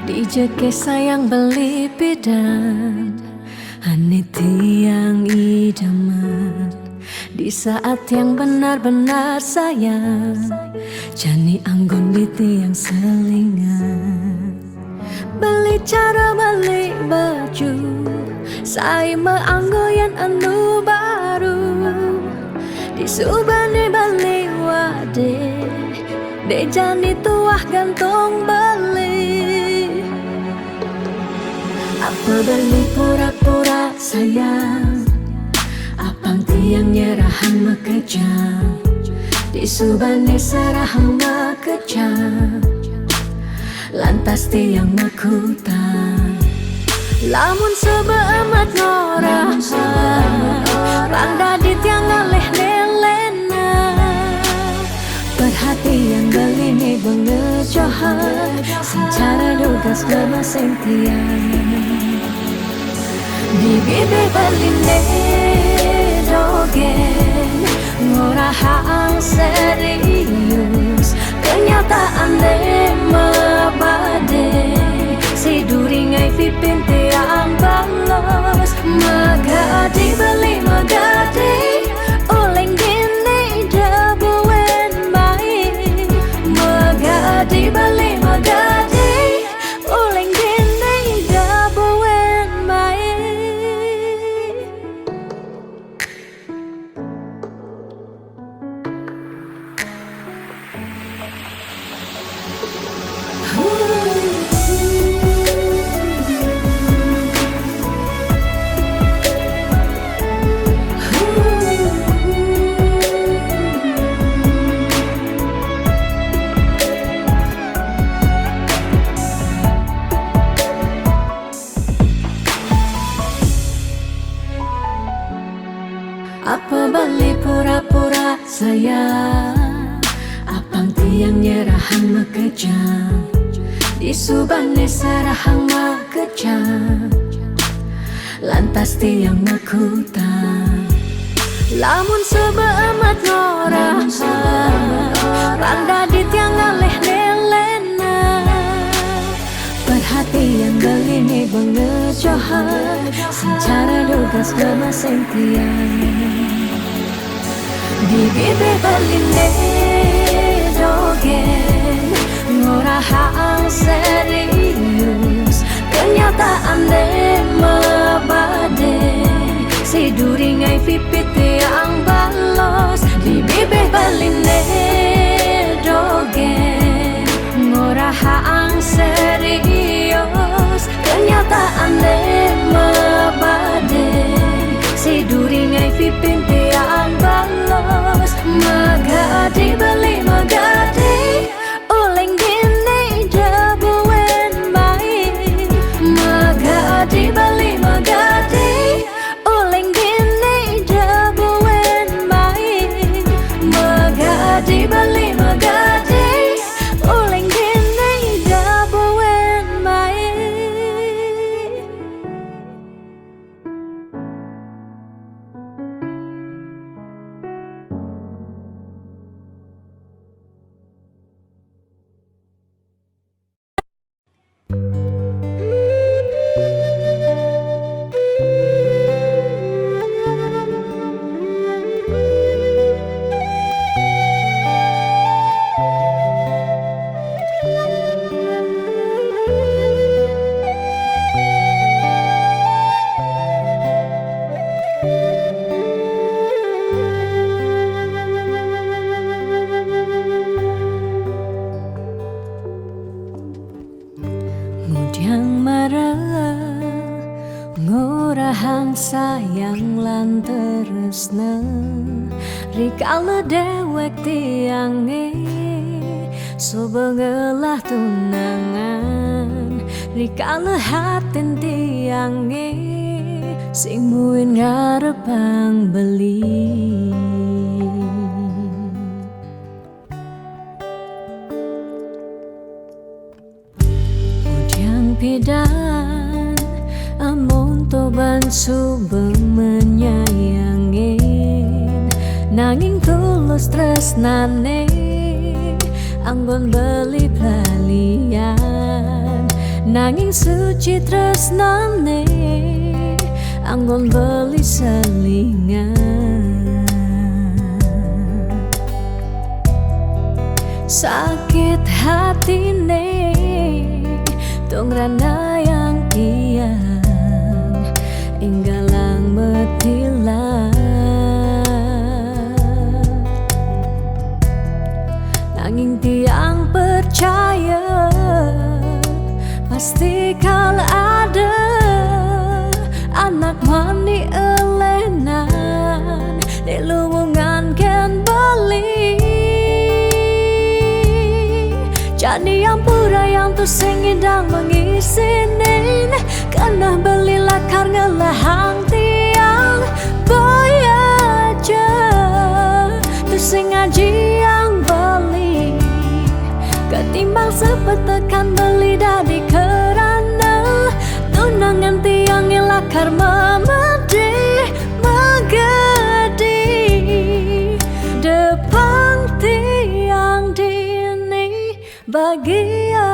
Dijeke sayang beli bidan Ane tiang idaman di saat yang benar-benar sayang. Jani anggon di tiang selingan. Beli cara beli baju saya meanggoyan anu baru. Disubani beli wade de jani tuah gantung beli. Apa beli pura-pura sayang, apang tiang nyerahan makejam. Disubani serahan makejam, lantas tiang makutan. Lamun sebeamat norahan, randa di tiang ngaleh nelena. Perhatian beli ni bengejohan, secara dugas memaseng tiang. Di bibi beli dogen, ngorahang serius. Kenyataan de mabade, si duringai pipin tiang balos. Magadi beli magadi, oleng gini dabuen mai. Magadi beli magadi, oleng gini dabuen mai. Apa beli pura-pura sayang, apang tiang nyerahan makejam. Disubani serahang makejam, lantas tiang makutan. Lamun sebeamat norahan, randa di tiang ngaleh nelena. Perhatian beli ni bengejohan, secara dugas memaseng tiang. Di bibi beli dogen, ngorahang serius. Kenyataan de mabade, si duringai pipit tiang balos. Di bibi beli dogen, ngorahang serius. Kenyataan de mabade, si duringai pipin tiang balos. Magadi beli magadi, oleng gini dabuen mai. Magadi beli magadi, oleng gini dabuen mai. Magadi beli magadi, oleng gini dabuen mai. Mudiang marah, ngorahang sayang lan tresna. Rikala dewek tiange, so bengelah tunangan. Rikala hatin tiange, sing muin ngarepang beli. Pidan amun toban subeng menyayangin, nanging tulus tresnane anggon beli balian. nanging suci tresnane anggon beli selingan. Sakit hatine tongrana yang tiang inggalang metilah. Nanging tiang percaya pasti kal ada anak mani elenan di luwungan ken beli. Jadi yang pura yang tuh sengidang mengisinin karena beli lakar ngelahang tiang boy aja tuh sengaji yang beli ketimbang sepet tekan beli dari kerana tunangan tiang lakar memedi megedi depan tiang dini bagian.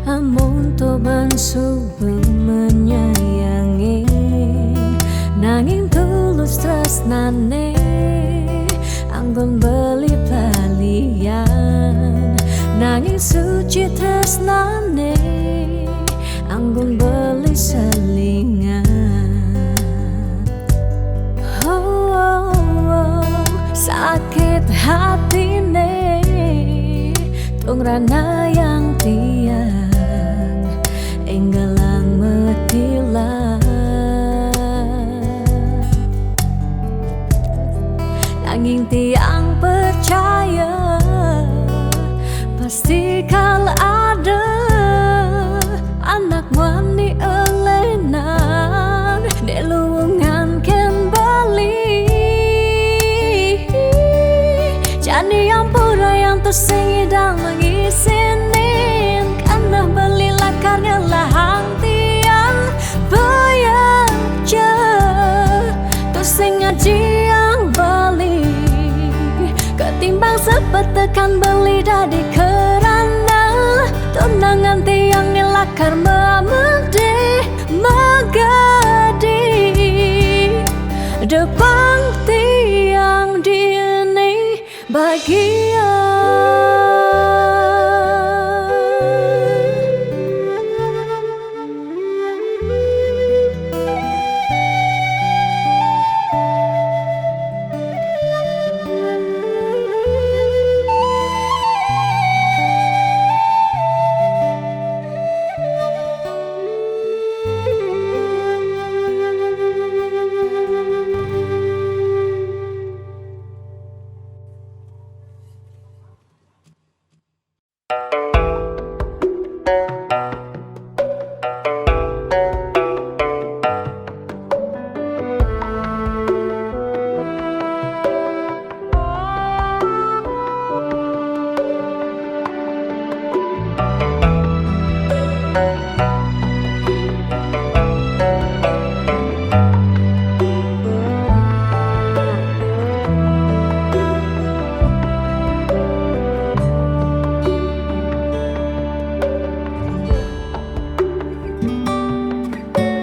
Amun toban subeng menyayangi nanging tulus tresnane anggon beli palian nanging suci tresnane anggon beli selingan. Sakit hatine tongrana yang tiang enggalang metilah. Nanging tiang percaya pasti kal ada anak wani elenan di luwungan ken bali. Jadi yang pura yang tersengidang mengisinin karena beli lakar ngelahang tiang bayaja tuh sengaji yang beli ketimbang sepet tekan beli dari kerana tunangan tiang lakar memedi megadi depan tiang dini bagian.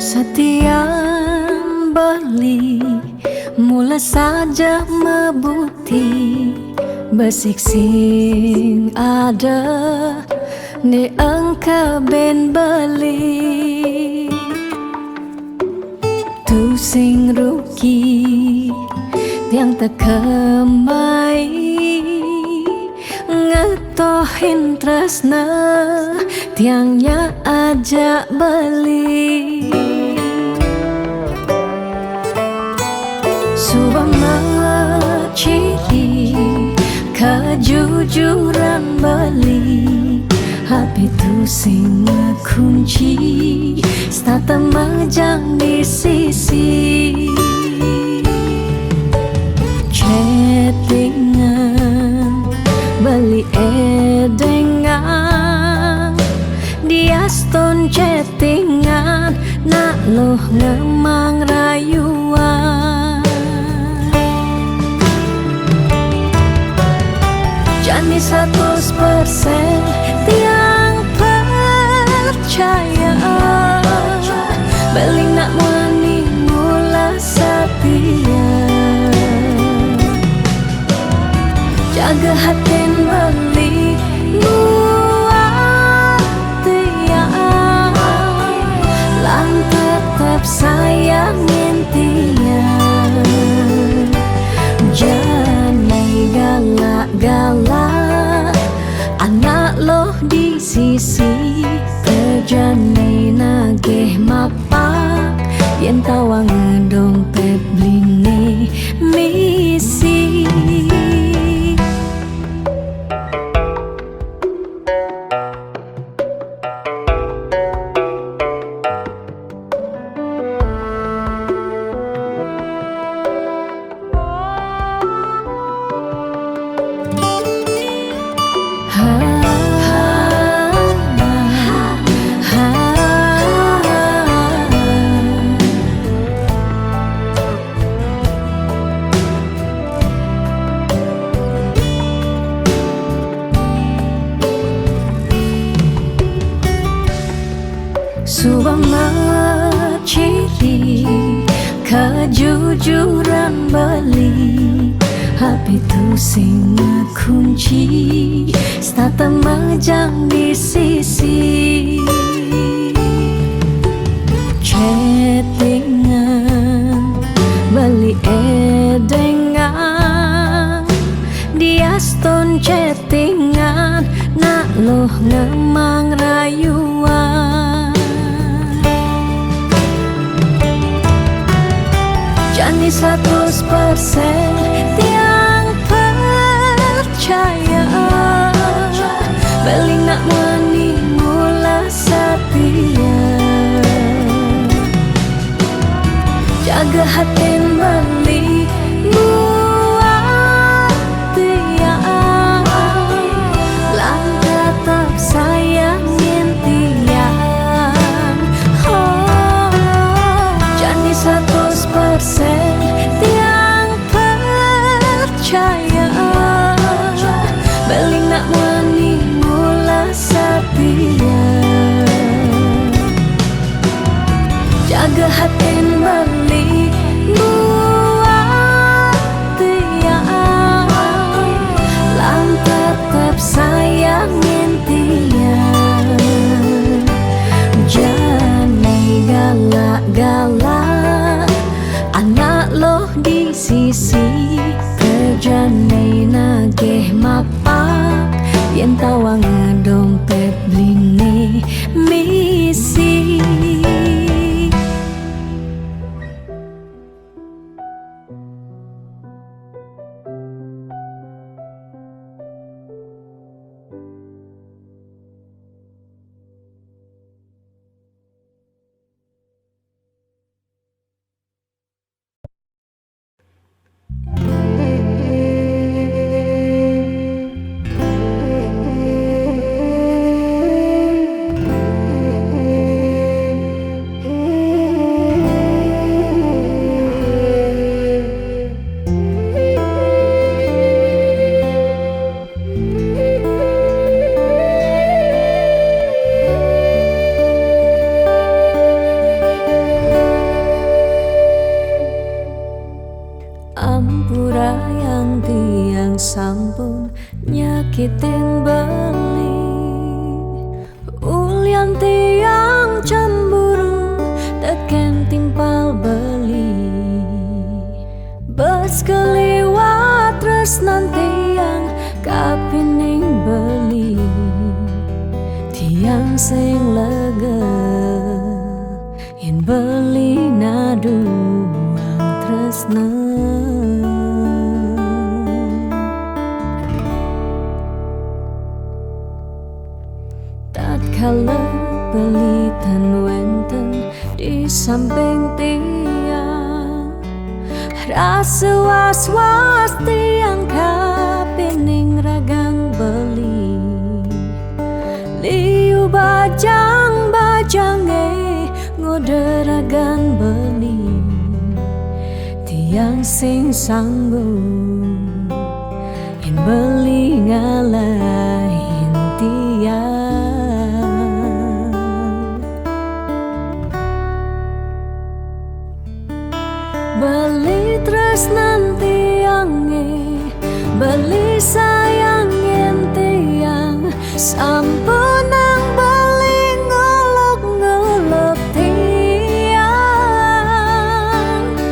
Setiap beli mula saja mebuti besik sing ada ni engkau ben beli tu sing rugi tiang tekemai ngetohin tresna tiangnya ajak beli Subama ciri kejujuran beli HP tu sing kunci stata majang di sisi chattingan beli edengan dia stone chattingan nak loh ngemang rayuan jani 100% tiang percaya beli nak wani mula setia jaga hatin beli buat tiang lang tetap sayangin tiang jangan galak-galak anak loh di sisi terjani nageh mapak yen tawang dompet blingi misi Subama ciri kejujuran beli HP tu sing kunci stata majang di sisi chattingan beli edengan dia stone chattingan nak loh ngemang rayuan jani 100% tiang percaya beli nak wani mula setia jaga hatin beli buat tiang lang tetap sayangin tiang jani 100% tiang percaya beli nak wani mula setia jaga hatin beli buat tiang lang tetap sayangin tiang jangan galak-galak anak loh di sisi kerjane nageh mapak yen tawang dompet blingi misi Ampura yang tiang sampun nyakitin beli ulian tiang cemburu teken timpal beli bes keli sing lega yen beli naduang tresna. Tatkala pelitan wenten di samping tiang, rasa was-was tiang kapining ragang beli. Liu bajang-bajange ngoderagan beli, tiang sing sanggup yen beli ngalahin tiang. Beli tresnan tiange, beli sayang yen tiang sampunang beli ngolok-ngolok tiang.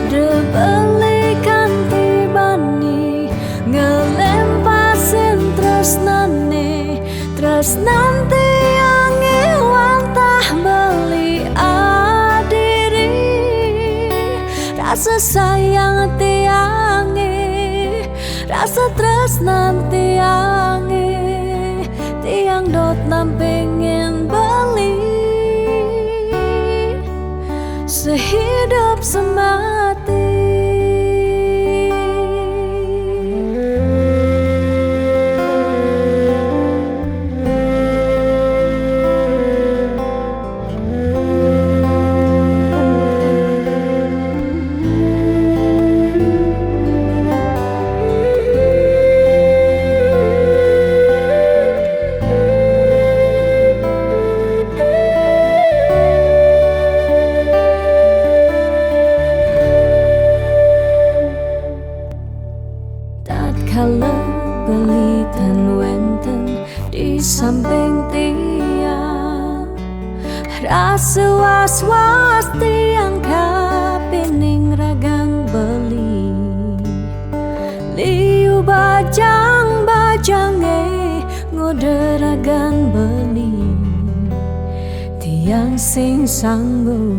De beli kanthi bani ngelempasin tresnane, tresnan tiange wantah beli adiri. Rasa sayang tiange, rasa tresnan tiange, tiang dot nampingin beli sehidup semati. Tatkala pelitan wenten di samping tiang, rasa was-was tiang kapining ragang beli. Liu bajang-bajange ngoderagan beli, tiang sing sanggup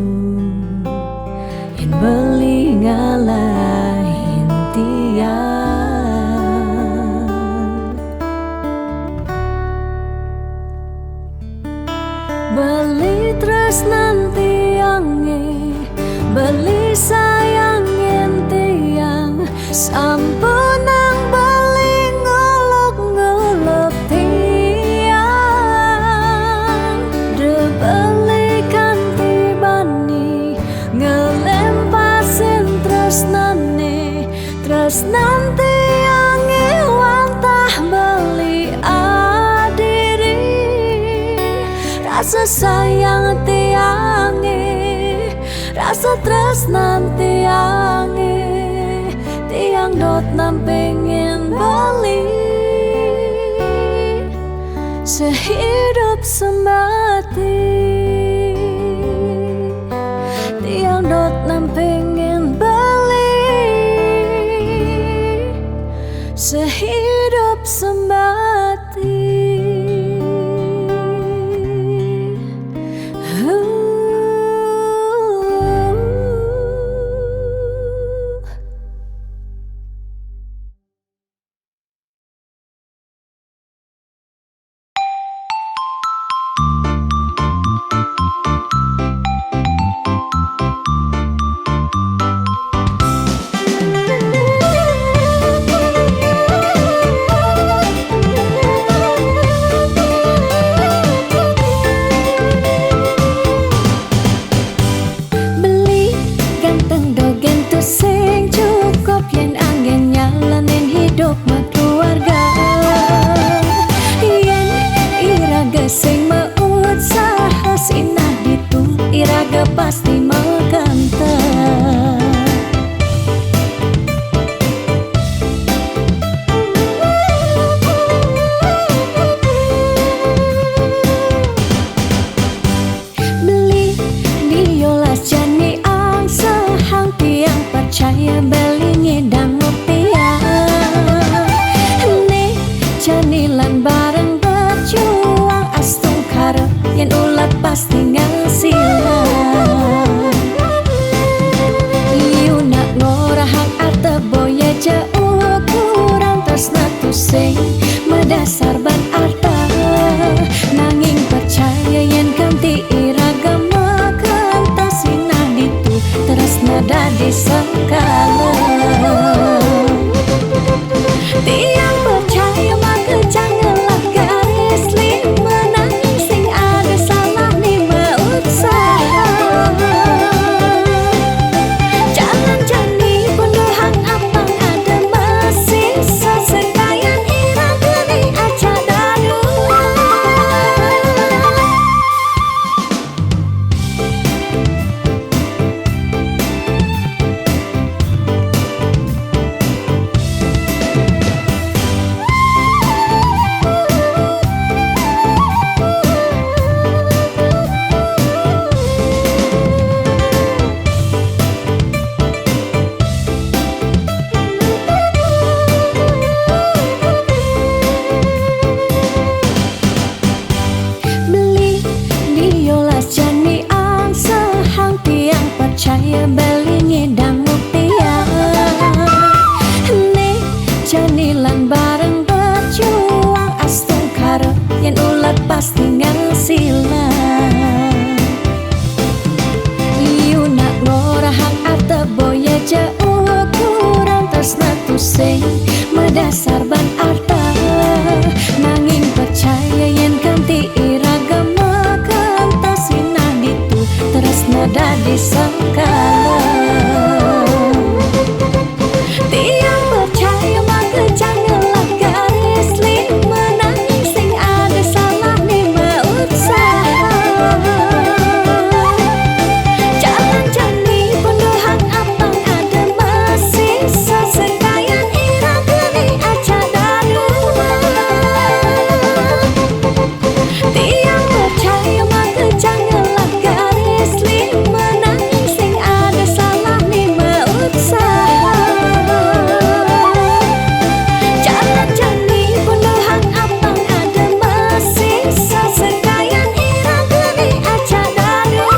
yen beli ngalahin tiang. Beli tresnan tiange, beli sayang yen tiang sampunang beli ngolok-ngolok tiang. De beli kanthi bani ngelempasin tresnane, tresnan tiange wantah beli adiri. Rasa sayang tiange, rasa tresnan tiange, tiang dot nampingin beli sehidup semati. Tiang dot nampingin beli sehidup semati. Pasti makanta. Beli diolas jani angsa hang tiang percaya beli ngedang ngopiang. Ne jani lan bareng berjuang astung karep yen dadi sengkala. Tiang percaya maka janganlah garis lima nangis sing ada salah lima usaha. Jalan jani penuh hang apang ada masih sesekayan irang geni aja dadu. Percaya beli ngidang mutia nih janilan bareng berjuang astung karo yen ulat pasti ngasilan. Iu nak ngorahang ate boya jauh ukuran tresna tusing medasar ban arta nanging percaya yen ganti iragam kentasina ditu tresna dadi sengkala. Tiang percaya maka janganlah garis lima nangis sing ada salah lima usaha. Jalan jani penuh hang apang ada masih sesekayan irang geni aja dadu. Tiang percaya maka janganlah garis lima nangis sing ada salah lima usaha. Jalan jani penuh hang apang ada masih sesekayan irang geni aja dadu.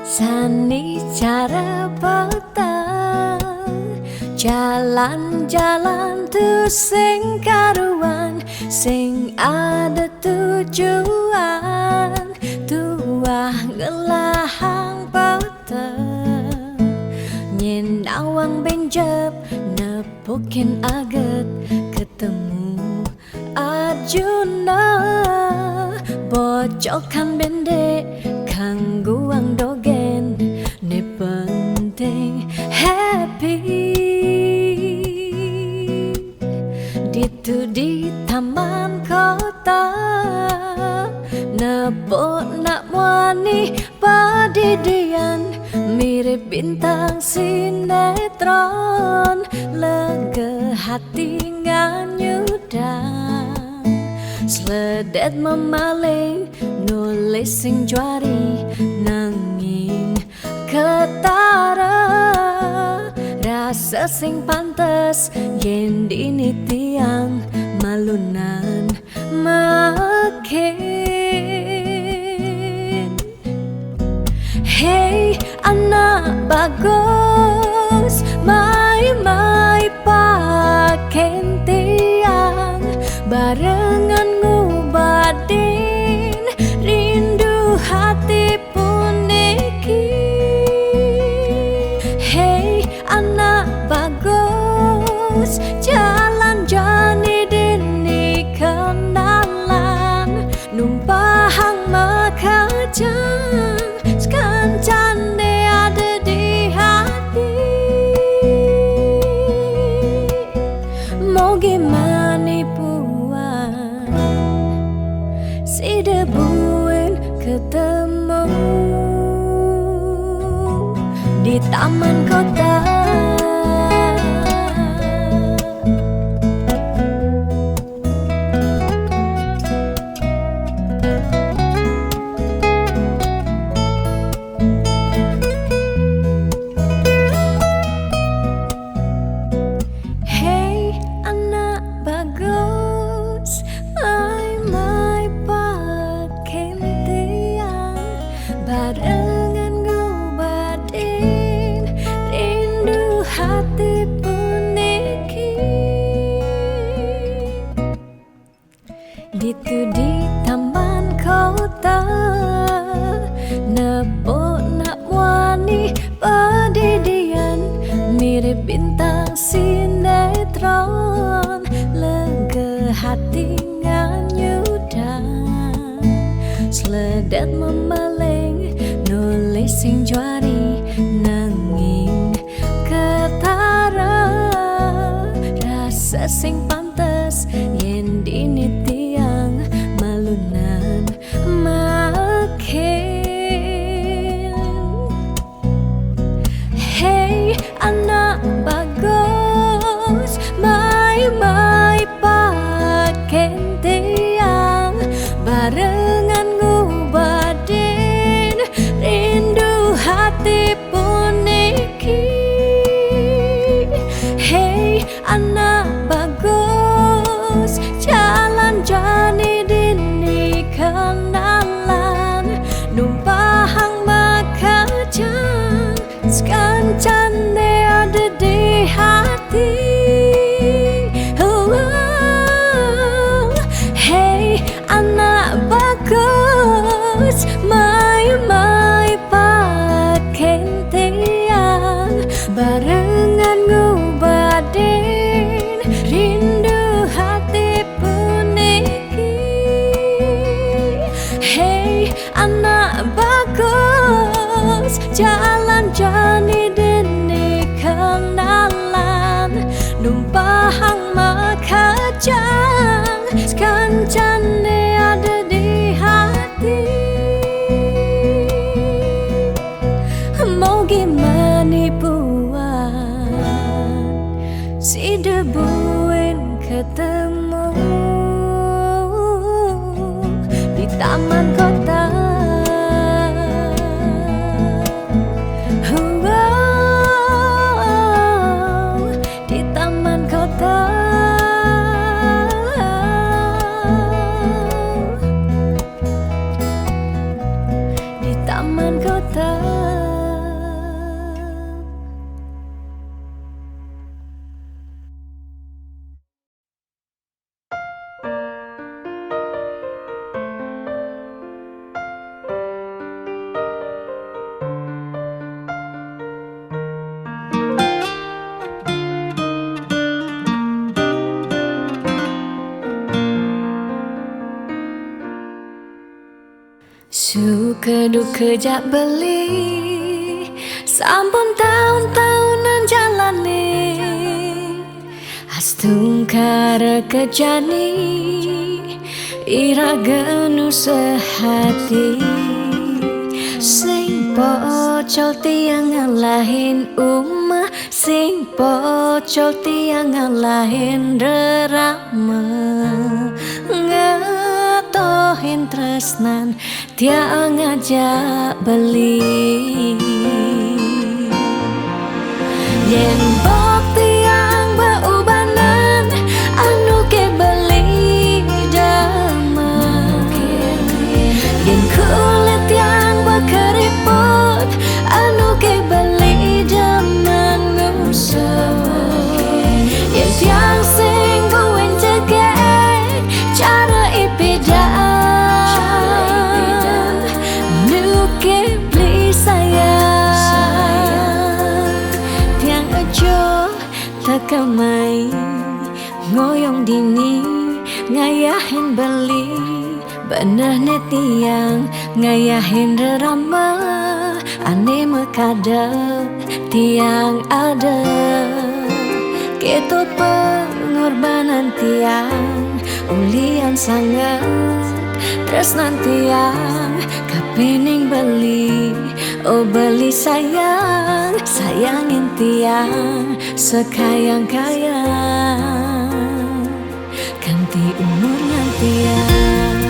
Sani cara petang jalan-jalan tu sing karuan sing ada tujuan tuah ngelahang petang nyen awang benjep nepukin aget ketemu Arjuna bocokan bendek kangguang dogen ne penting happy ditu di taman kota nepok nak wani padidian mirip bintang sinetron lega hati nganyudan sledet memaling nulis sing juari nanging ketara rasa sing pantes yen dini tiang malunan makin. Hey anak bagus mai paken tiang barengan ngubadin rindu hati puniki. Hey anak bagus jalan jani dini kenalan numpahang makajang sekancan de ada di hati. di taman kota. Barengan ngobatin rindu hati puniki. Ditu di taman kota, nepok nak wani padidian, mirip bintang sinetron, lega hati nganyudan, seledet memeleng nulis sing juari nanging ketara, rasa sing pantes yen dini tiang malunan makin. Hey anak bagus, mai paken tiang barengan ngubadin rindu hati puniki. Hey anak bagus, jalan jani dini kenalan, numpahang makajang sekancane ada di hati. Hey anak bagus, mai paken tiang barengan ngubadin rindu hati puniki. Hey anak bagus, jalan jani dini kenalan, numpahang makajang sekancane ada di hati. Mau gimana buat si debuin ketemu di taman kota. Di taman kota. Di taman kota. Suka duka jak beli, sampun tahun-tahunan jalani, astung kara kejani, ira genu sehati. Sing pocol tiang ngalahin umah, sing pocol tiang ngalahin rerama, ngatohin tresnan tiang ngajak beli. Yen bok tiang beubanan anu ke beli damai, yen kulit tiang bekeriput anu ke beli daman ngusuk, yen tiang sing buin cegek cara ipidang nuke beli sayang. Tiang ejo tekamai ngoyong dini ngayahin beli, bener ne tiang ngayahin rerama, ane mekadep tiang ada. Ketut pengorbanan tiang ulian sangat, tresnan tiang kapening beli, oh beli sayang sayangin tiang sekayang-kayang, ganti umurnya tiang.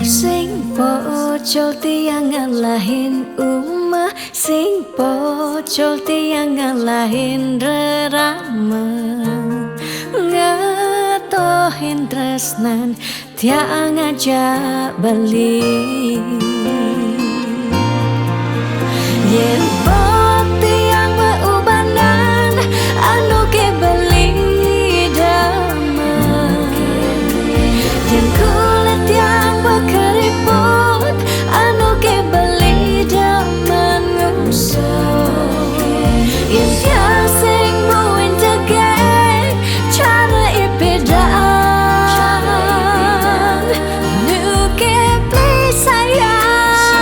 Sing pocol tiang ngalahin umah, sing pocol tiang ngalahin rerama, ngatohin tresnan tiang ngajak beli. Yen pot tiang beubanan anu ke beli damai, yen kulit tiang berkeriput anu ke beli daman ngusuk. Yen tiang sing buin tegek cara ipedang nu ke beli sayang.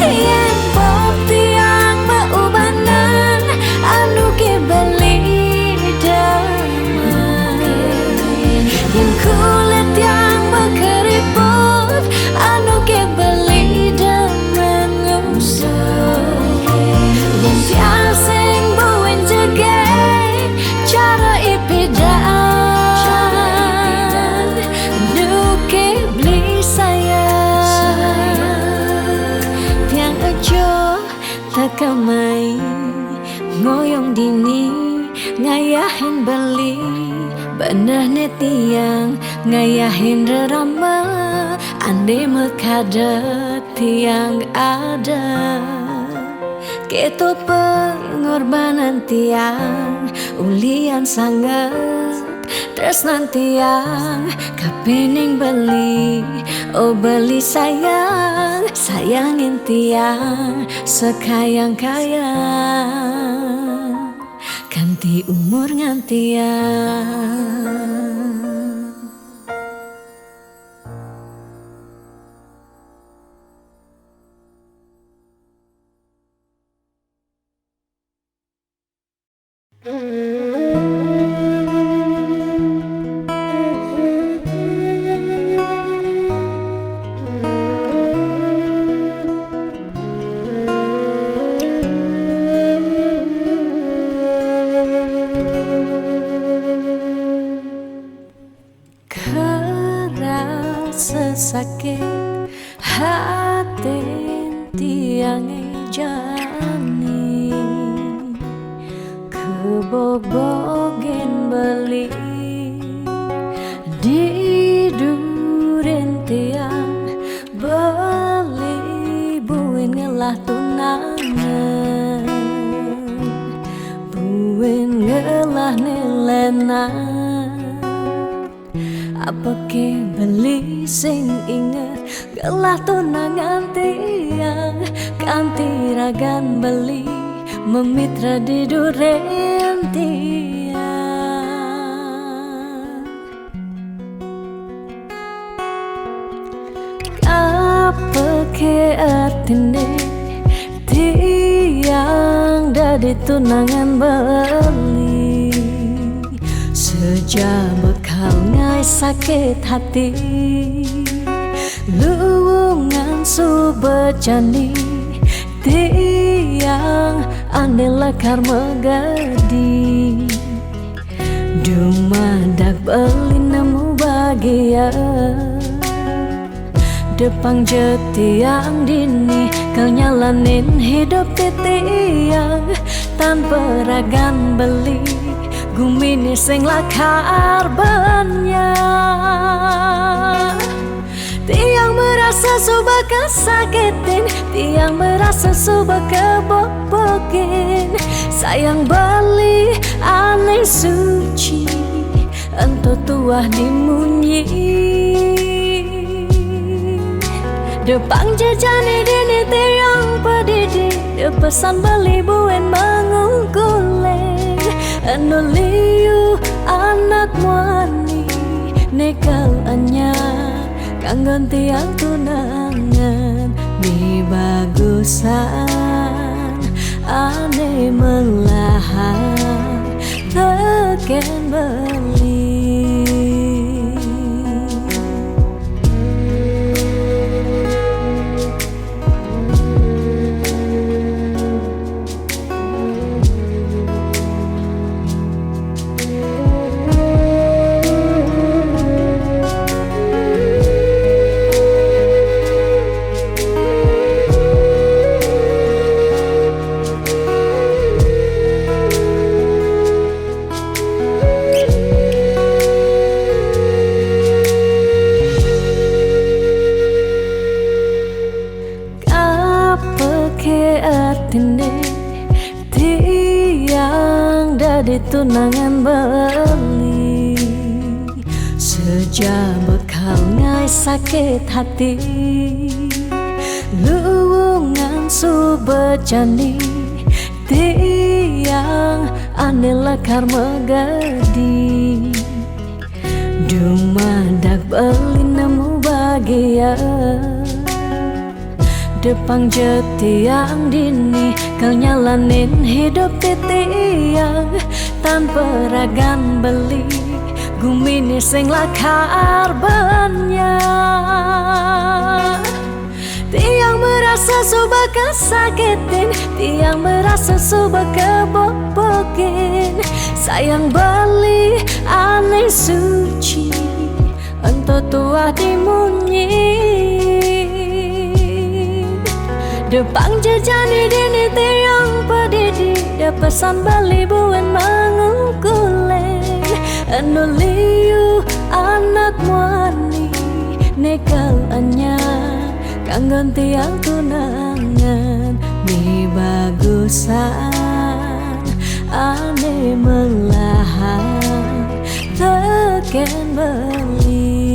Yen pop tiang beubanan anu ke beli damai, yen kulit tiang berkeriput anu ke beli daman ngusuk. Yen tiang sing buin tegek cara ipedang nu ke beli sayang. Tiang aja tekamai ngoyong dini ngayahin beli, bener ne tiang ngayahin rerama, ande mekadet tiang ada. Keto pengorbanan tiang ulian sangat tresnan tiang kapening beli, oh beli sayang, sayangin tiang sekayang-kayang, ganti umur ngantiang. Kerasa sakit hati tiang jani, kebobogen beli di duren tiang beli buin ngelah tunangan, buin ngelah nilenan. Apa ke beli sing inget gelah tunangan tiang, kanti ragan beli memitra di duren tiang. Apa ke artine tiang dari tunangan beli, sejak bekal ngai sakit hati, luwungan subecani tiang ane lekar megadi, dumadak beli nemu bahagia. Depang jetiang dini kau nyalanin hidup tiang, tanpa ragan beli gumini sing lakar banyak. Tiang merasa suba kesakitin, tiang merasa suba kebobokin, sayang beli aneh suci ento tuah dimunyi. Depang jejane dini tiang de pesan beli buen mangungkule anu liu anak muani nekal anyar kanggon tiang tunangan di bagusan ane melahan teken beli. Tiang dari tunangan beli sejak bekal ngai sakit hati luwungan subejani tiang ane lekar megadi dumadak beli nemu bahagia Depang jetiang dini kau nyalanin hidup titiang tanpa ragan beli gumini sing lakar banyak tiang merasa suba kesakitin tiang merasa suba kebobokin sayang beli aneh suci entah tua dimunyi Depang jejani dini tiang pedidi da pesan beli buen mangungkulen anu liu anak muani nekal anyar kanggon tiang tunangan mi bagusan ane melahan teken beli.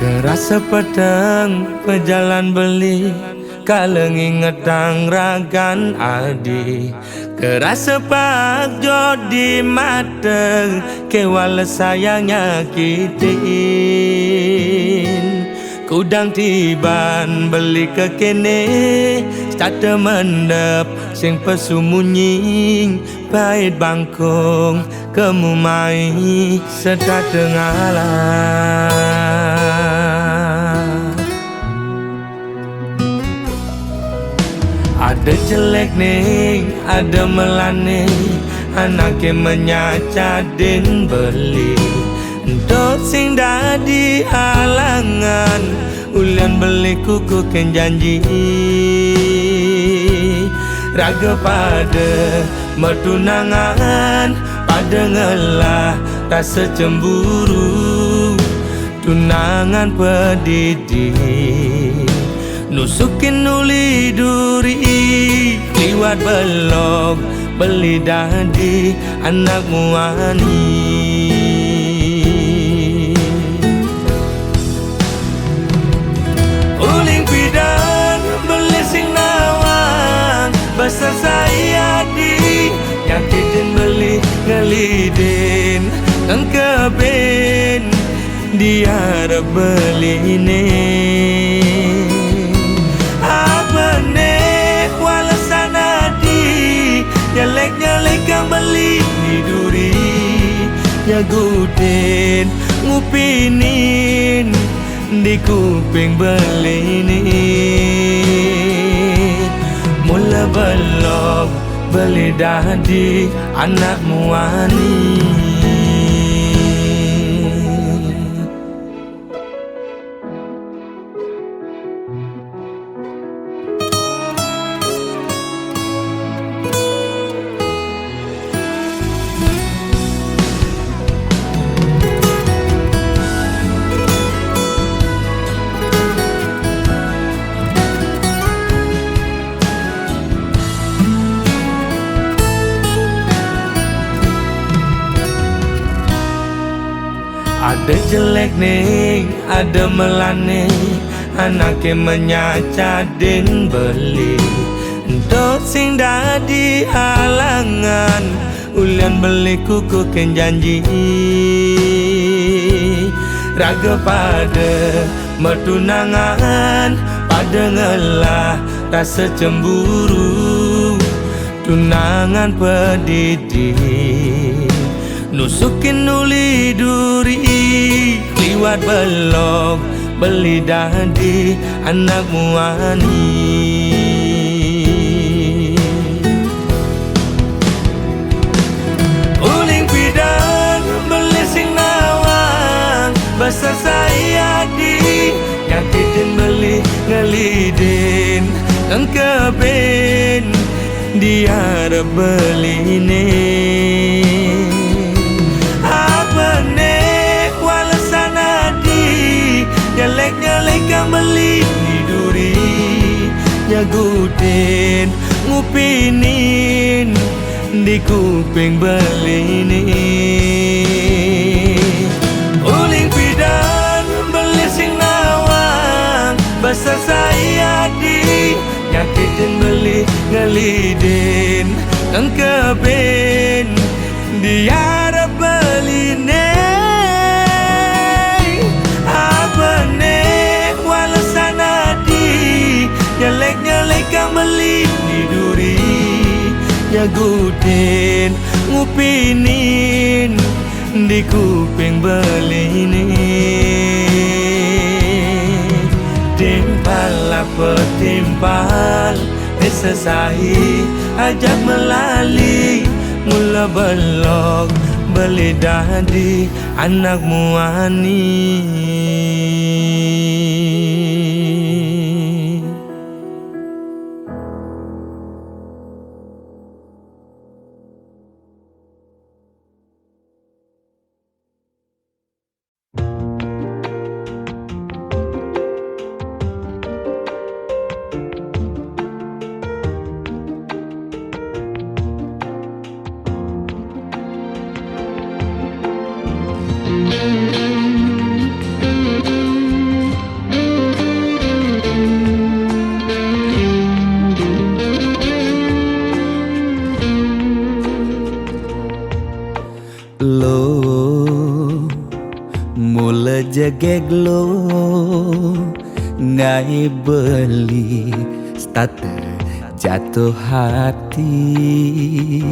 Kerasa pedang pejalan beli Kalengi ngedang ragan adi Kerasa pak jodi mateng Kewala sayang nyakitin Kudang tiban beli ke kene Starte mendep sing pesumunying Pahit bangkong kemumai Serta tengalah Ada jelek nih, ada melane Anaknya menyacadin beli Untuk sing dadi halangan Ulian beli kuku ken janji Raga pada mertunangan Pada ngelah rasa cemburu Tunangan pedidi Nusukin uli duri Liwat belok Beli dadi anak muani Uling pidan Beli sing nawang Besar saya di Nyakitin beli ngelidin Kang keben dia beli ne apa ne wala sanadi nyalek kang beli di duri nyagutin ngupinin di kuping beli ne mula belok beli dadi anak muani. Ada jelek nih, ada melane, anaknya menyacadin beli. Untuk sing dadi halangan, ulian beli kuku ken janji. Raga pada mertunangan, pada ngelah rasa cemburu. Tunangan pedidi nusukin uli duri liwat belok beli dadi anak muani. Uling pidan beli sing nawang basa saya di nyakitin beli ngelidin engkepin dia beli ne nyalek kang beli di duri nyagutin ngupinin di kuping beli ne uling pidan beli sing nawang basa saya di nyakitin beli ngelidin engkepin dia beli ne nyalek kang beli di duri nyagutin ngupinin di kuping beli ne timpal apa timpal esesai ajak melali mula belok beli dadi anak muani. Jegeg lo ngai beli starter jatuh hati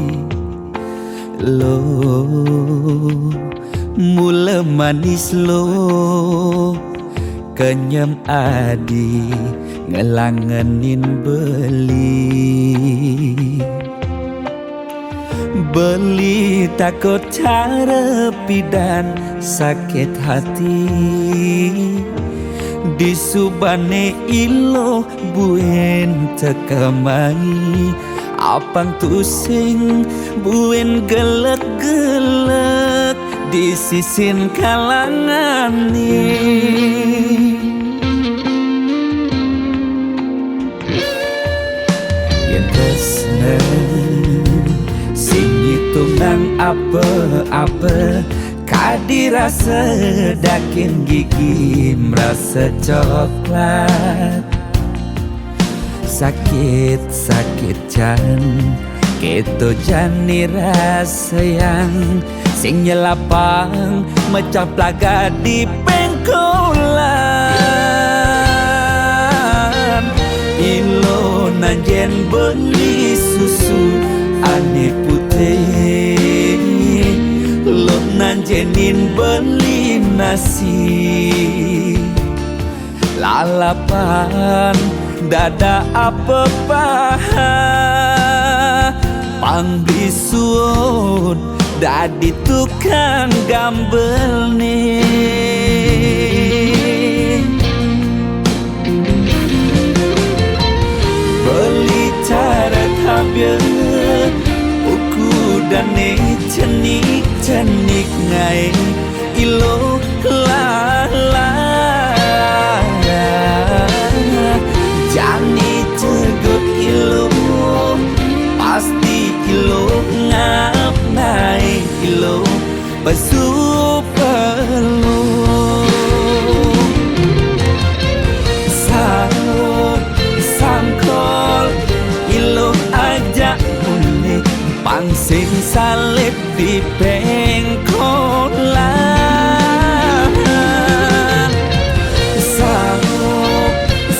lo mula manis lo kenyam adi ngelangenin beli takut cara pidan sakit hati di subane ilo buen tekamai apang tusing buen gelek-gelek di sisin kalangan ni yang kesnen tunang apa-apa kadirasa dakin gigi merasa coklat sakit jan keto jani rasa yang sing nyelapang mecah pelaga di pengkolan. Ilo nanjen beli susu ane putih, lo nanjenin beli nasi. Lalapan dada apa paha pangbisuun dadi tukang gambel nih. Beli cara tabir uku dane cenik ngai ilo lala jani tegut ilo pasti ilo ngap naik ilo basu perlu sahut sangkol ilo ajak mulai pangsing salib di pengkolan. Sahut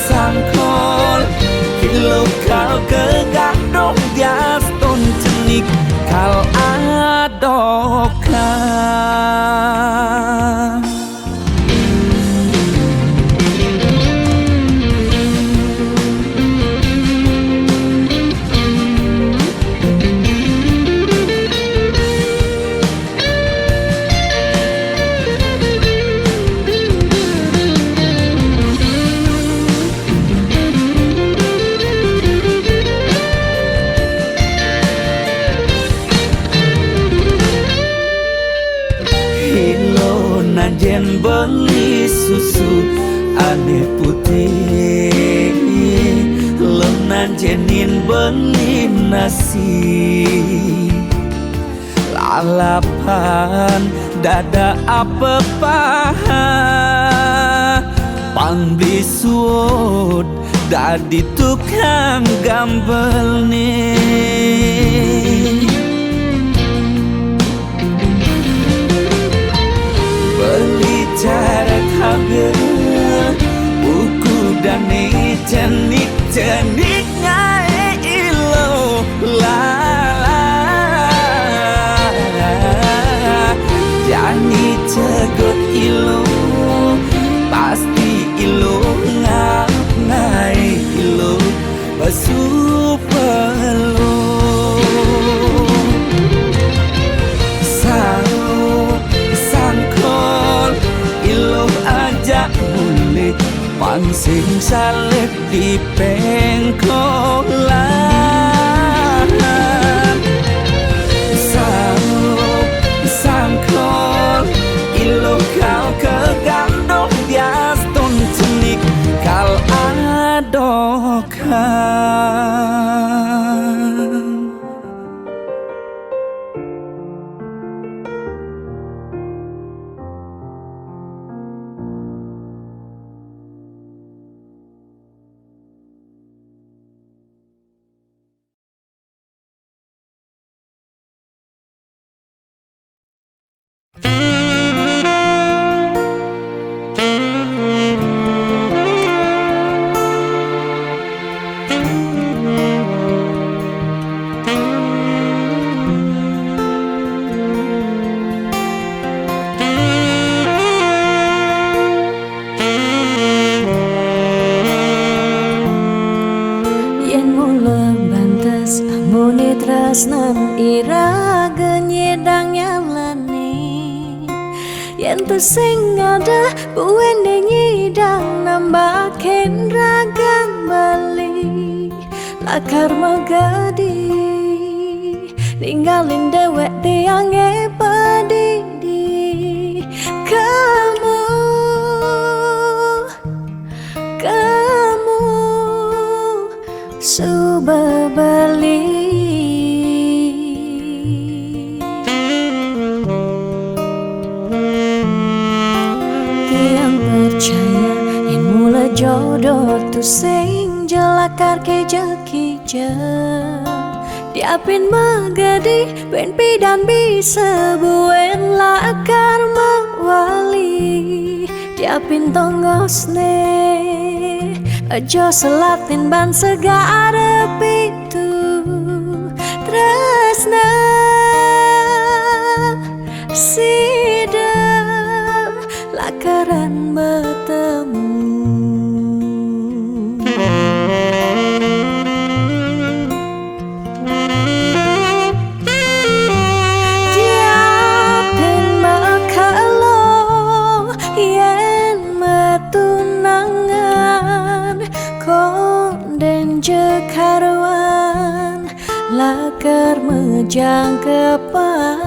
sangkol ilo kau kegadong dias ton cenik kal adokan. Nanjen beli susu ane putih, lo nanjenin beli nasi. Lalapan dada apa paha pangbisuun dadi tukang gambel nih. Beli cara tabir buku dane cenik ngai ilo lala jani cegot ilo pasti ilo ngap ngai ilo basu perlu ilo ajak mulai pangsing salib di pengkolan. Sahut sangkol ilo kau kegandong dias ton cenik kal adokan. Tresnan iraga nyedang nyalani yen tu sing ada buene nyidang nambahin raga bali lakar magadi ninggalin dewek tiange padidi kamu subah balik. Jodoh tu sing jelakar ke jekija diapin magadi ben pidan bisa buen lakar diapin tongosne aja selatin ban segara pitu tresna sida lakaran bertemu. Diapin makalo yen metunangan konden jekarwan lakar mejang kepan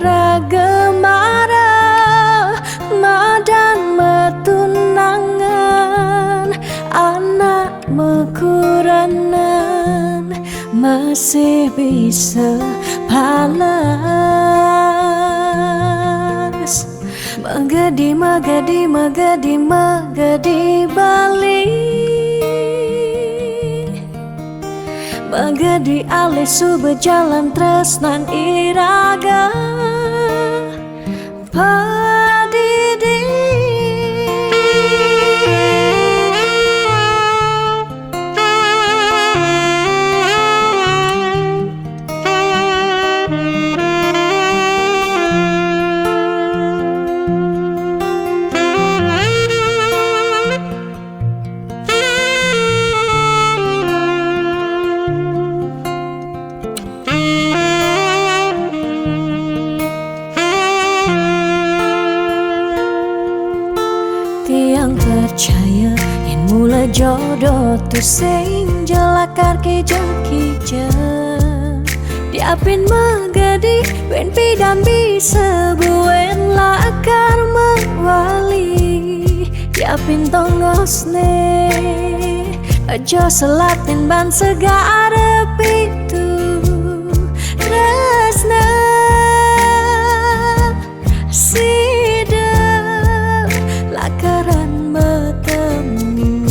ragemara madan metunangan anak mekuranan masih bisa palas magadi magadi magadi magadi Bali magadi alih su berjalan tresnan iraga padidi. Tiang percaya yang mula jodoh tu sing jelakar kija-kija diapin magadi wen pidam bisa buen lakar mewali diapin tongosne aja selatin ban segara pitu tresna sida lakaran bertemu.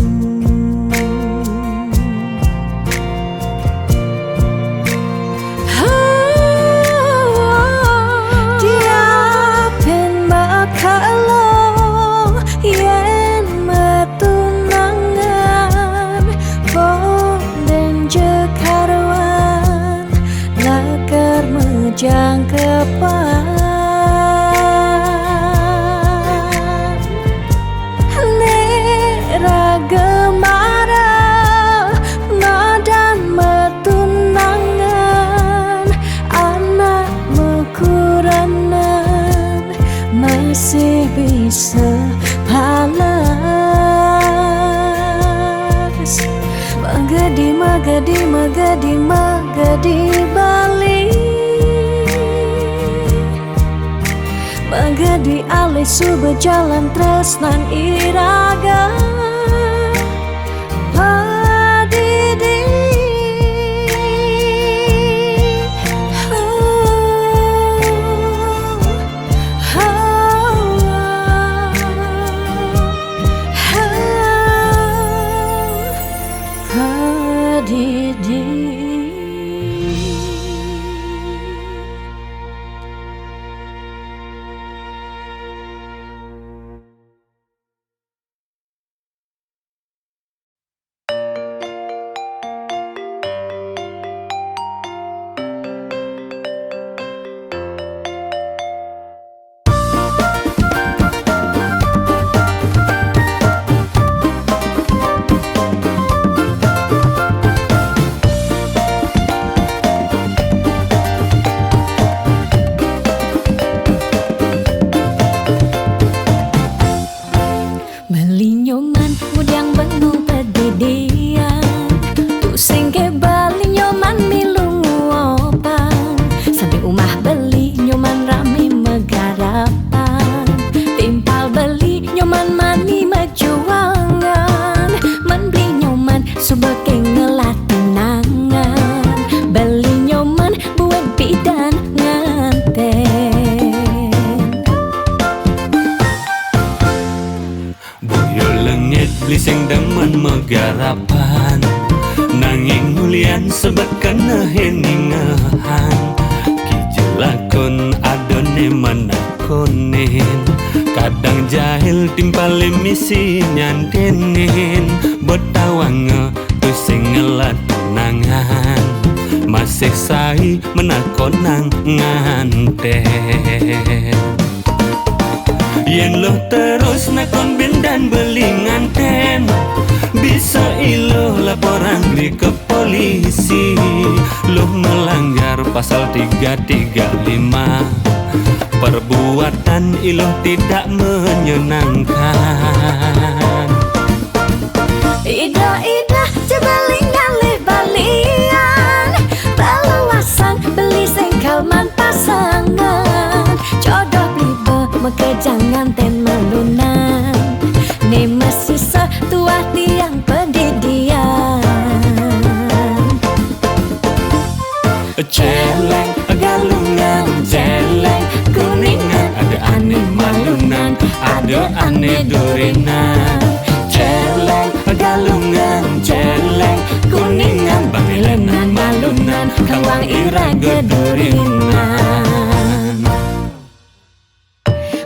Diapin makalo yen metunangan konden jekarwan lakar mejang kepan ragemara madan metunangan anak mekuranan masih bisa palas magadi magadi magadi magadi Bali magadi alih su berjalan tresnan iraga padidi. Padidi. Liseng demen megarapan nanging mulian sebab kana heningahan kijelak lakonen. Kadang jahil timpali misi nyandenen. Betawange tuh sing ngelatunangan. Masih sai menakonang nganten. Yen lo terus nakon bendan beli nganten, bisa ilo laporan di ke polisi. Lo melanggar pasal 335. Perbuatan ilo tidak menyenangkan. Ida jebaling ngalih balian, balawasan beli sengkalman pasangan. Jodoh blibe mekejangan ten melunan, ne masih setua tiang pendidian. Celeng galungan, celeng kuningan, ada aneh malunan, ada aneh durinan. Celeng galungan, celeng kuningan, bangilenan malunan, kawang ira gedurinan.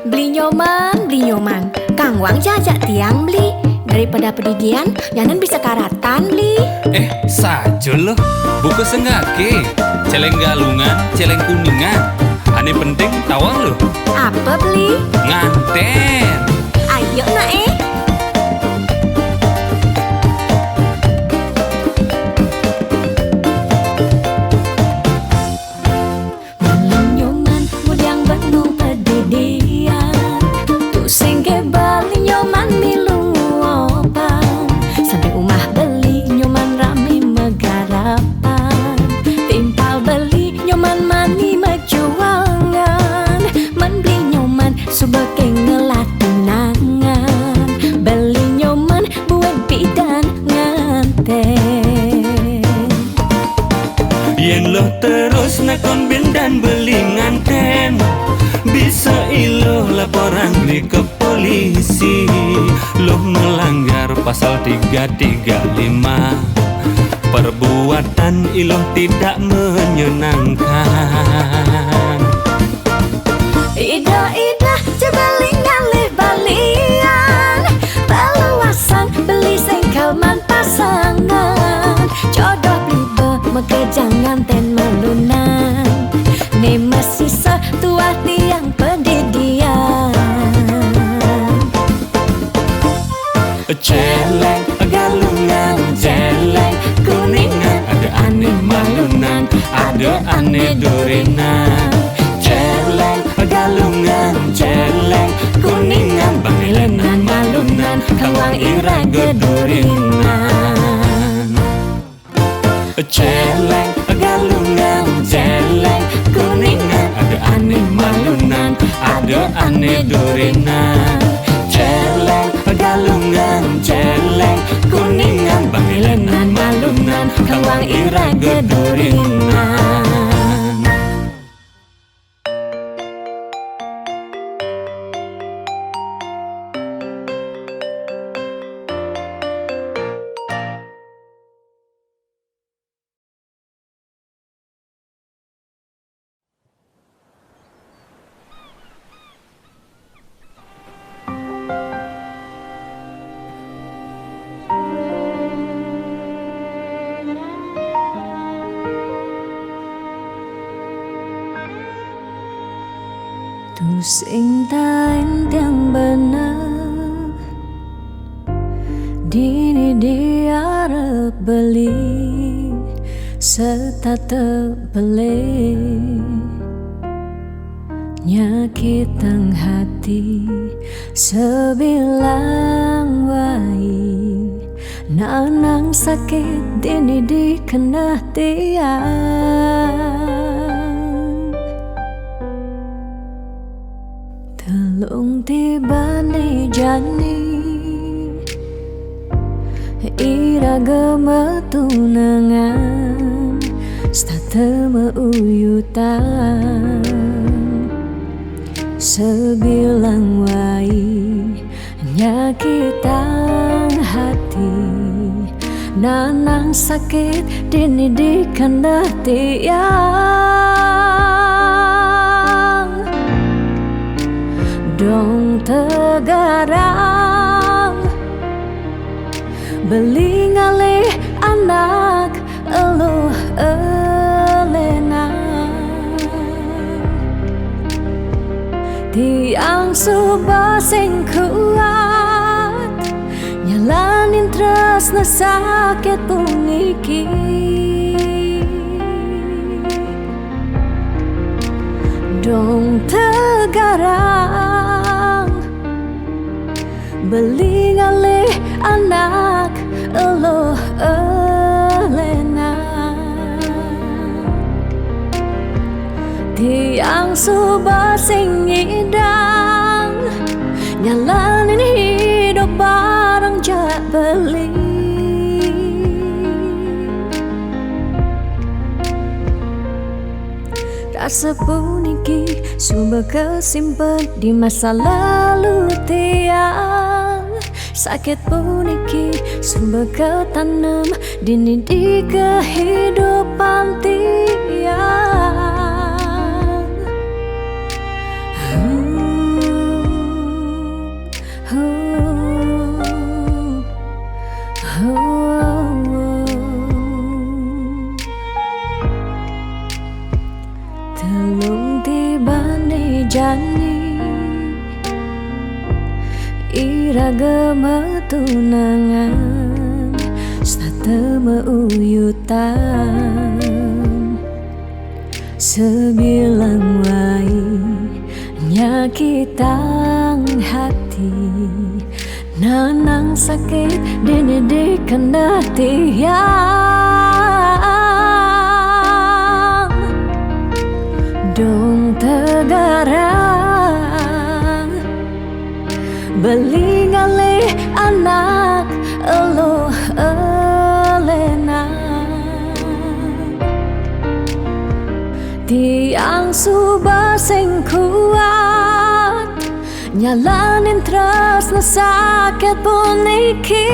Beli nyoman, Kang Wang jajak tiang beli. Daripada pedidian, nyanan bisa karatan beli. Sajo loh, buku sengake. Celeng galungan, celeng kuningan. Ane penting tawang loh. Apa beli? Nganten. Ayo nak Beli nyoman, mudiang benung pedidian. Tu sengke bali nyoman milung opan. Sampai umah beli nyoman rame megarapan. Timpal beli nyoman mani mejuangan. Man beli nyoman subeke ngelatunangan. Beli nyoman buat bidan nganten. Yen lo terus nakon bendan beli nganten, bisa ilo laporan di ke polisi. Lo melanggar pasal 335. Perbuatan ilo tidak menyenangkan. Ida jebaling ngalih balian, balawasan beli sengkalman pasangan. Jodoh blibe mekejangan ten melunan, ne masih setua tiang pendidian. Celeng galungan, celeng kuningan, ada aneh malunan, ada aneh durinan. Celeng galungan, celeng kuningan, bangilenan malunan, kawang ira gedurinan. Celeng galungan, celeng kuningan, ada aneh malunan, ada aneh durinan. Celeng galungan, celeng kuningan, bangilenan malunan, kawang ira gedurinan. Tu sing tain tiang bener, dini dia arep beli serta terbeli. Nyakitang hati sebilang wai, nanang sakit dini dikena tiang. Telung tiba ni jani, ira gemetunangan, stata meuyutan. Sebilang wai nyakitang hati, nanang sakit dini dikena tiang. beli ngalih anak eluh elena tiang suba sing kuat nyalanin tresna sakit puniki dong tegarang beli ngalih anak eluh elena tiang suba sing ngidang nyalanin hidup bareng jak beli rasa puniki suba kesimpan di masa lalu tiang sakit puniki suba ketanam dini di kehidupan tiang telung tibane jani iraga tunangan sate meuyutan sebilang wai nyakitang hati nanang sakit dini di kendati yang dong tegarang beli ngalih anak eluh elena tiang suba sing kuat nyalanin tresna sakit puniki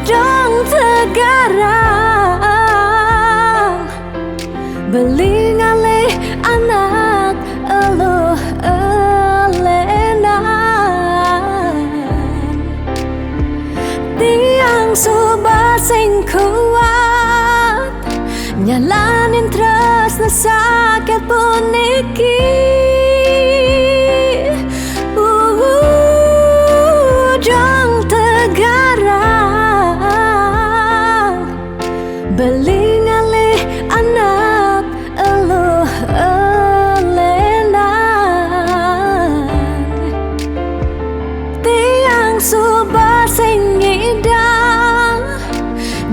dong tegarang beli ngalih anak eluh elena tiang suba sing kuat nyalanin tresna sakit puniki dong tegarang beli ngalih anak eluh elena tiang suba sing ngidang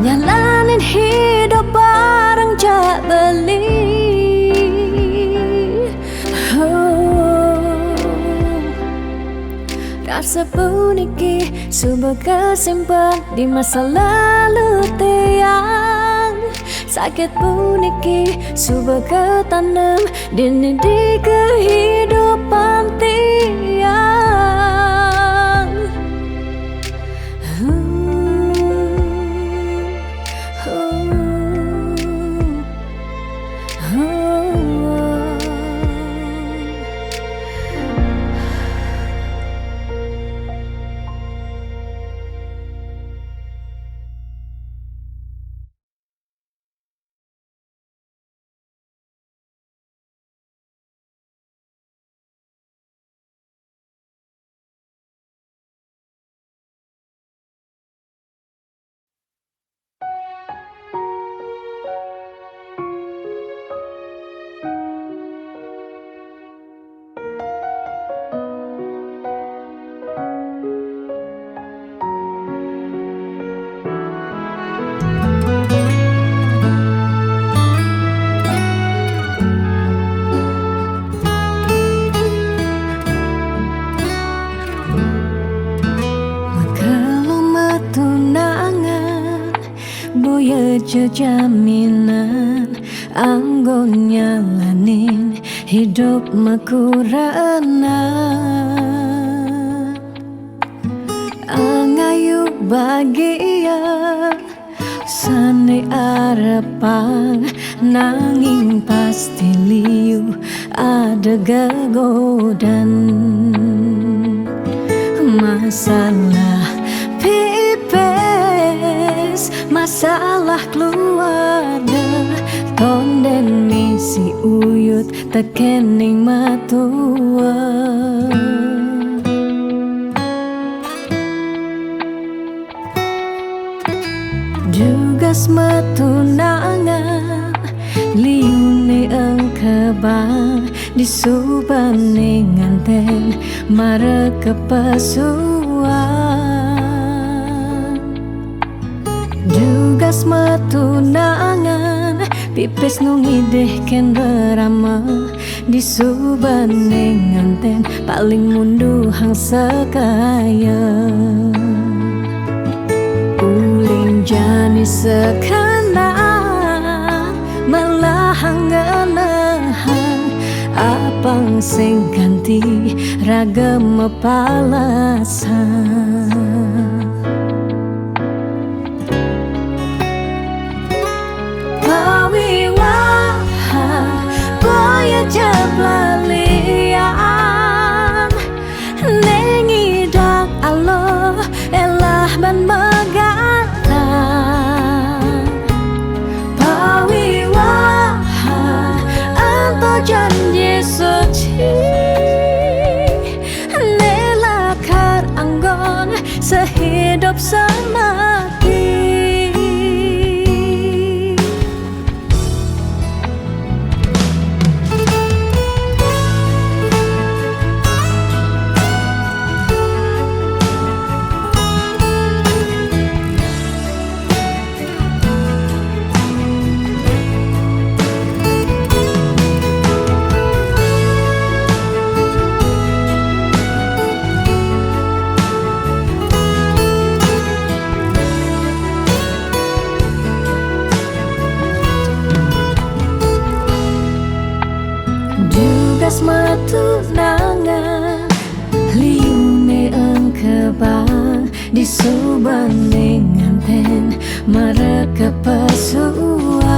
nyalanin hidup bareng jak beli rasa puniki suba kesimpan di masa lalu tiang sakit puniki suba ketanam dini di kehidupan tiang jaminan anggon nyalanin hidup makurana angayu bahagia sane arepang nanging pasti liu ada gegodan Masalah pipes, masalah keluarga, tonden misi uyut tekening matua. Jugas metunangan liune engkebang disubane nganten mare kepasuan. Jugas metunangan pipes nungideh ken rerama disubane nganten paling mundu hang sekaya. Uling jani sekenang melahang ngenahan apang sing ganti ragam mepalasan. Pawiwahan boya jablalian nengidang Allah elah ban megatan. Pawiwahan anto janji suci nelakar anggon sehidup semati. Jugas metunangan liune engkebang disubane nganten mare kepasuan.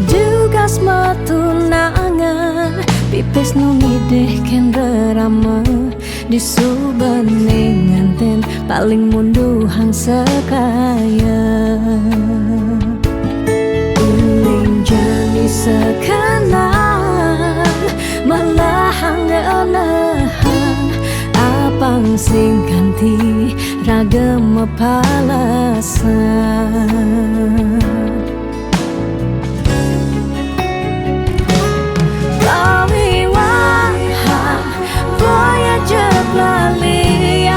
Jugas metunangan pipes nungideh ken rerama disubane nganten paling mundu hang sekaya. Jani sekenang melahang ngenahan apang sing ganti ragam mepalasan. Pawiwahan boya jeblalian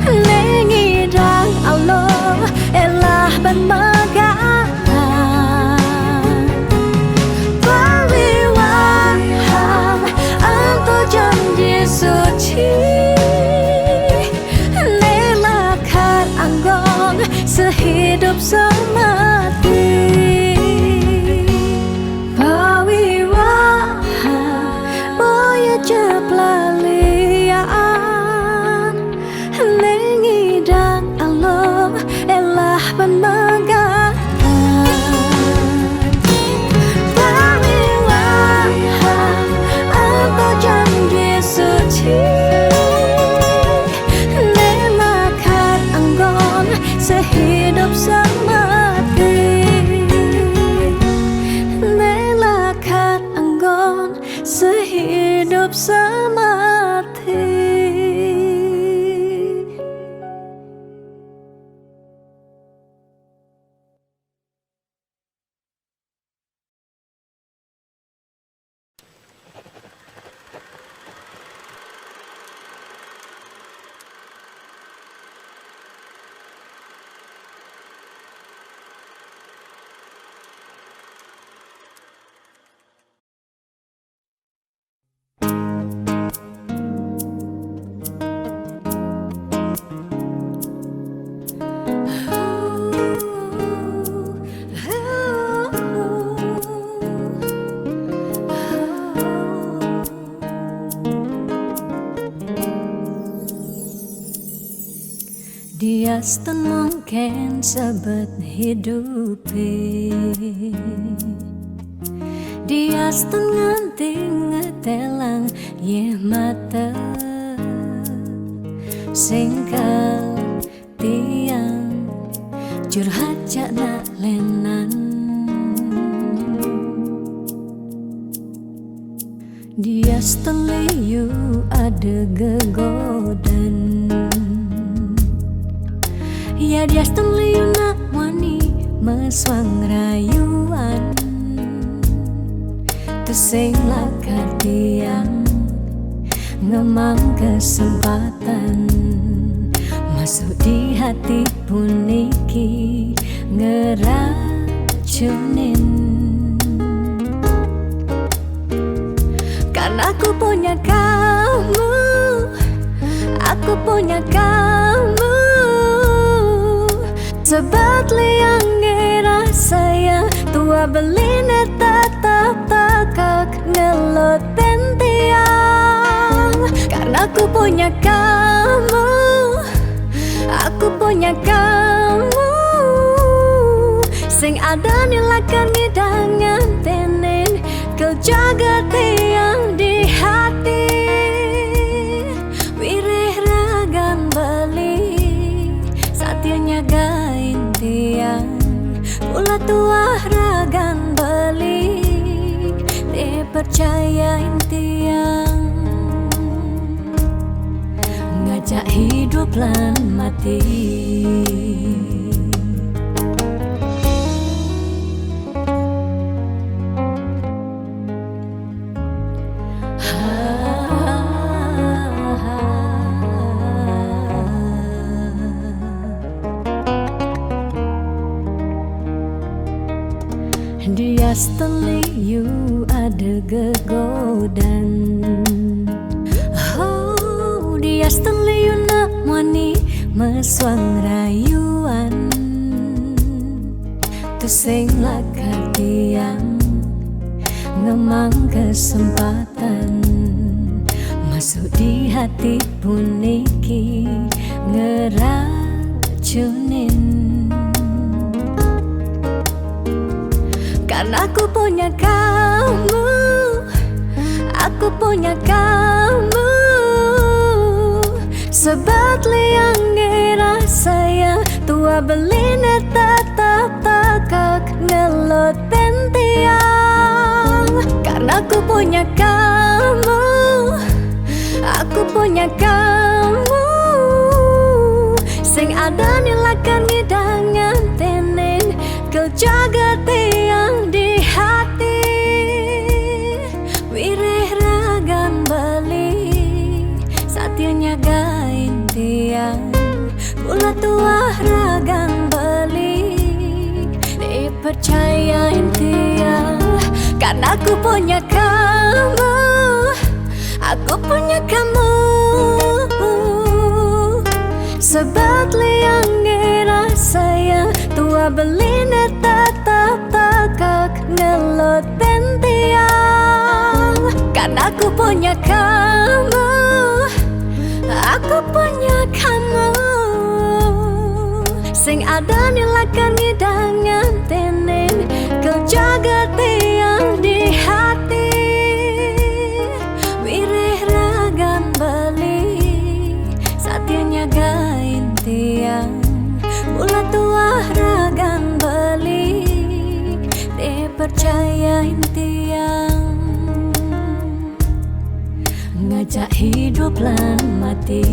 nengidang Allah elah ban megatan. Janji suci nelakar anggon sehidup semati. Pawiwahan boya jeblalian nengidang Allah elah ban megatan. Pawiwahan anto janji suci nelakar anggon sehidup semati. Nelakar anggon sehidup semati. Diastan mungkin sebet hidupi Dia setengah ngetelang ye mata singkal tiang curhat jak nak lenan. Dia setengah liu ada gegodan. Ya dia setengah liu nak wani meswang rayuan. Sing lakar tiang ngemang kesempatan masuk di hati puniki ngeracunin. Karena aku punya kamu, aku punya kamu. Sebab liang ngerasa ya tua beline tetap takak ngeloten tiang. Karena aku punya kamu, aku punya kamu. Sing ada nilakan ngidangan tenen kau jaga tiang di hati. Wireh ragang beli saatnya nyagain tiang. Pula tua ragang beli dipercayain tiang. Ngajak hidup lan mati. Dia setengah liu ada gegodan. Oh, dia setengah liu nak wani meswang rayuan. Tusing lakar tiang ngemang kesempatan masuk di hati puniki ngeracunin. Karena aku punya kamu, aku punya kamu. Sebab liang ngerasa ya tua beline tetap takak ngeloten tiang. Karena aku punya kamu, aku punya kamu. Sing ada nilakan ngidangan tenen kau jaga tiang di hati. Wireh ragan beli saatnya nyagain tiang. Pula tua ragan beli dipercayain tiang. Karena aku punya kamu, aku punya kamu. Sebab liang ngerasa ya tua beline tetap takak ngeloten tiang. Karena aku punya kamu, aku punya kamu. Sing ada nilakan ngidangan tenen kau jaga tiang di hati. Wireh ragan beli saatnya nyagain tiang. Pula tua ragan beli dipercayain tiang. Ngajak hidup lan mati.